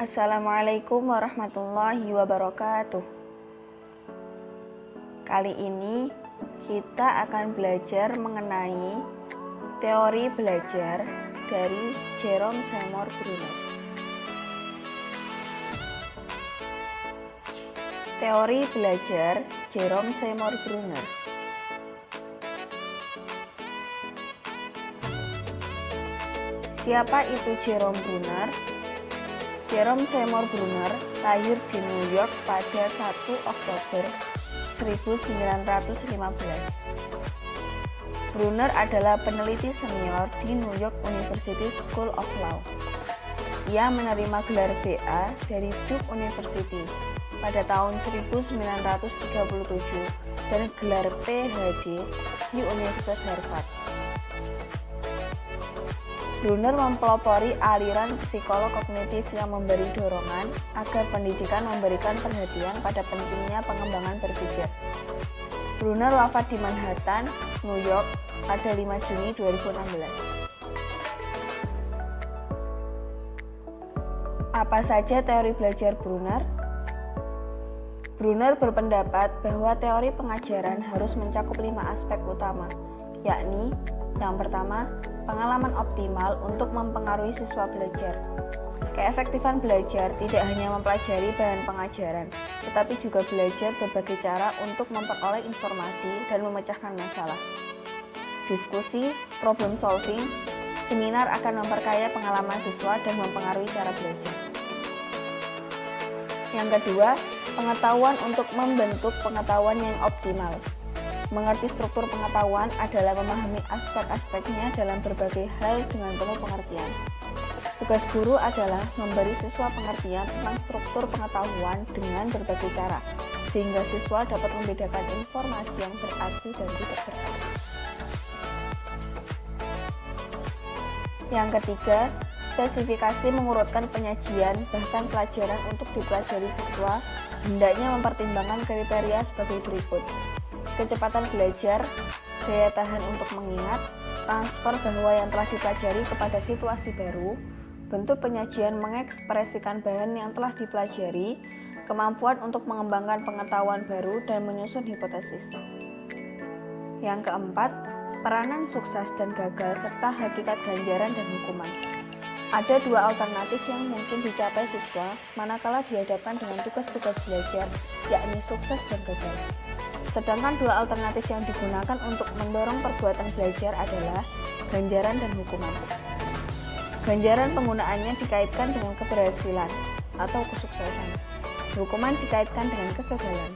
Assalamualaikum warahmatullahi wabarakatuh. Kali ini kita akan belajar mengenai teori belajar dari Jerome Seymour Brunner. Teori belajar Jerome Seymour Brunner. Siapa itu Jerome Brunner? Jerome Seymour Brunner lahir di New York pada 1 Oktober 1915. Brunner adalah peneliti senior di New York University School of Law. Ia menerima gelar BA dari Duke University pada tahun 1937 dan gelar PhD di Universitas Harvard. Brunner mempelopori aliran psikolog kognitif yang memberi dorongan agar pendidikan memberikan perhatian pada pentingnya pengembangan berpikir. Brunner wafat di Manhattan, New York pada 5 Juni 2016. Apa saja teori belajar Brunner? Brunner berpendapat bahwa teori pengajaran harus mencakup 5 aspek utama, yakni yang pertama, pengalaman optimal untuk mempengaruhi siswa belajar. Keefektifan belajar tidak hanya mempelajari bahan pengajaran, tetapi juga belajar berbagai cara untuk memperoleh informasi dan memecahkan masalah. Diskusi, problem solving, seminar akan memperkaya pengalaman siswa dan mempengaruhi cara belajar. Yang kedua, pengetahuan untuk membentuk pengetahuan yang optimal. Mengerti struktur pengetahuan adalah memahami aspek-aspeknya dalam berbagai hal dengan penuh pengertian. Tugas guru adalah memberi siswa pengertian tentang struktur pengetahuan dengan berbagai cara, sehingga siswa dapat membedakan informasi yang berarti dan tidak berarti. Yang ketiga, spesifikasi mengurutkan penyajian bahkan pelajaran untuk dipelajari siswa hendaknya mempertimbangkan kriteria sebagai berikut. Kecepatan belajar, daya tahan untuk mengingat, transfer bahwa yang telah dipelajari kepada situasi baru, bentuk penyajian mengekspresikan bahan yang telah dipelajari, kemampuan untuk mengembangkan pengetahuan baru dan menyusun hipotesis. Yang keempat, peranan sukses dan gagal serta hakikat ganjaran dan hukuman. Ada 2 alternatif yang mungkin dicapai siswa manakala dihadapkan dengan tugas-tugas belajar, yakni sukses dan gagal. Sedangkan 2 alternatif yang digunakan untuk mendorong perbuatan belajar adalah ganjaran dan hukuman. Ganjaran penggunaannya dikaitkan dengan keberhasilan atau kesuksesan. Hukuman dikaitkan dengan kegagalan.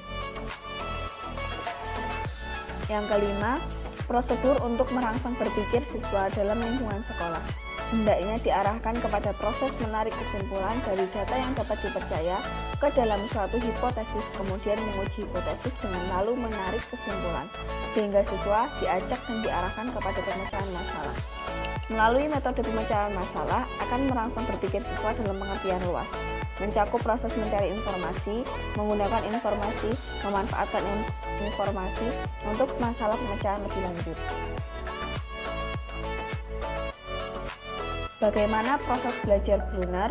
Yang kelima, prosedur untuk merangsang berpikir siswa dalam lingkungan sekolah. Hendaknya diarahkan kepada proses menarik kesimpulan dari data yang dapat dipercaya ke dalam suatu hipotesis, kemudian menguji hipotesis dengan lalu menarik kesimpulan, sehingga siswa diajak dan diarahkan kepada pemecahan masalah. Melalui metode pemecahan masalah akan merangsang berpikir siswa dalam pengertian luas, mencakup proses mencari informasi, menggunakan informasi, memanfaatkan informasi untuk masalah pemecahan lebih lanjut. Bagaimana proses belajar Brunner?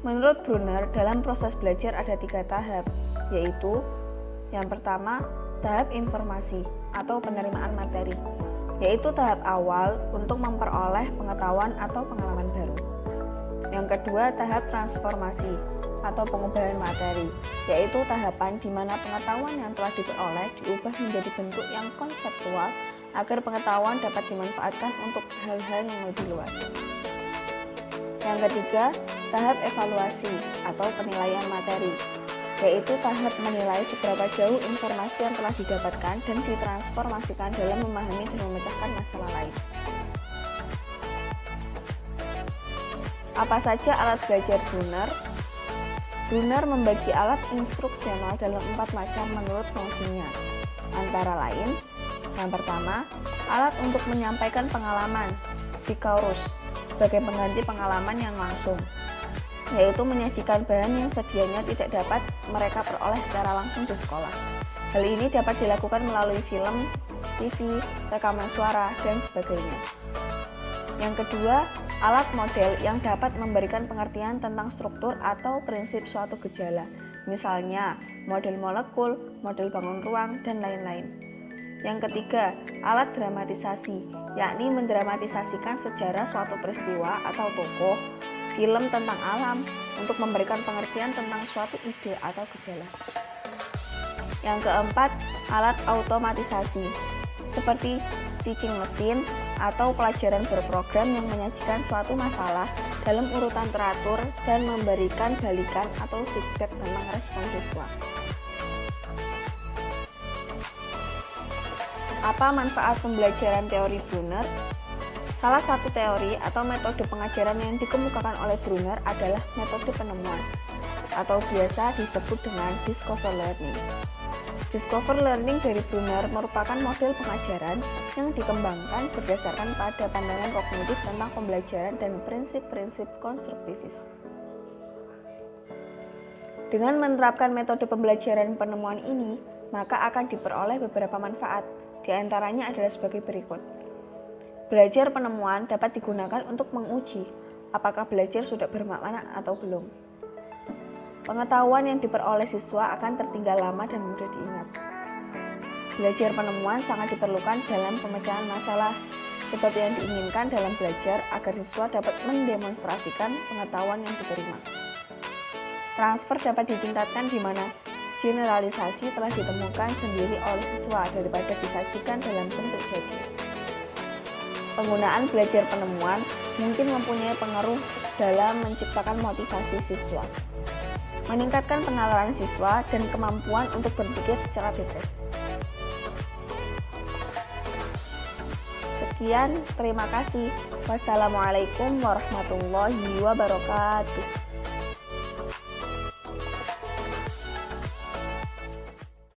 Menurut Brunner, dalam proses belajar ada 3 tahap, yaitu yang pertama, tahap informasi atau penerimaan materi, yaitu tahap awal untuk memperoleh pengetahuan atau pengalaman baru. Yang kedua, tahap transformasi atau pengubahan materi, yaitu tahapan di mana pengetahuan yang telah diperoleh diubah menjadi bentuk yang konseptual agar pengetahuan dapat dimanfaatkan untuk hal-hal yang lebih luas. Yang ketiga, tahap evaluasi atau penilaian materi, yaitu tahap menilai seberapa jauh informasi yang telah didapatkan dan ditransformasikan dalam memahami dan memecahkan masalah lain. Apa saja alat belajar Brunner? Brunner membagi alat instruksional dalam 4 macam menurut fungsinya. Antara lain, yang pertama, alat untuk menyampaikan pengalaman, Vicaurus, sebagai pengganti pengalaman yang langsung, yaitu menyajikan bahan yang sedianya tidak dapat mereka peroleh secara langsung di sekolah. Hal ini dapat dilakukan melalui film, TV, rekaman suara, dan sebagainya. Yang kedua, Alat model yang dapat memberikan pengertian tentang struktur atau prinsip suatu gejala, misalnya model molekul, model bangun ruang, dan lain-lain. Yang ketiga, alat dramatisasi, yakni mendramatisasikan sejarah suatu peristiwa atau tokoh, film tentang alam, untuk memberikan pengertian tentang suatu ide atau gejala. Yang keempat, alat automatisasi, seperti teaching machine atau pelajaran berprogram yang menyajikan suatu masalah dalam urutan teratur dan memberikan balikan atau feedback tentang respon siswa. Apa manfaat pembelajaran teori Brunner? Salah satu teori atau metode pengajaran yang dikemukakan oleh Brunner adalah metode penemuan, atau biasa disebut dengan discover learning. Discover learning dari Brunner merupakan model pengajaran yang dikembangkan berdasarkan pada pandangan kognitif tentang pembelajaran dan prinsip-prinsip konstruktivis. Dengan menerapkan metode pembelajaran penemuan ini, maka akan diperoleh beberapa manfaat, di antaranya adalah sebagai berikut. Belajar penemuan dapat digunakan untuk menguji apakah belajar sudah bermakna atau belum. Pengetahuan yang diperoleh siswa akan tertinggal lama dan mudah diingat. Belajar penemuan sangat diperlukan dalam pemecahan masalah, seperti yang diinginkan dalam belajar agar siswa dapat mendemonstrasikan pengetahuan yang diterima. Transfer dapat ditingkatkan di mana generalisasi telah ditemukan sendiri oleh siswa daripada disajikan dalam bentuk jadi. Penggunaan belajar penemuan mungkin mempunyai pengaruh dalam menciptakan motivasi siswa, meningkatkan penalaran siswa dan kemampuan untuk berpikir secara bebas. Sekian, terima kasih. Wassalamualaikum warahmatullahi wabarakatuh.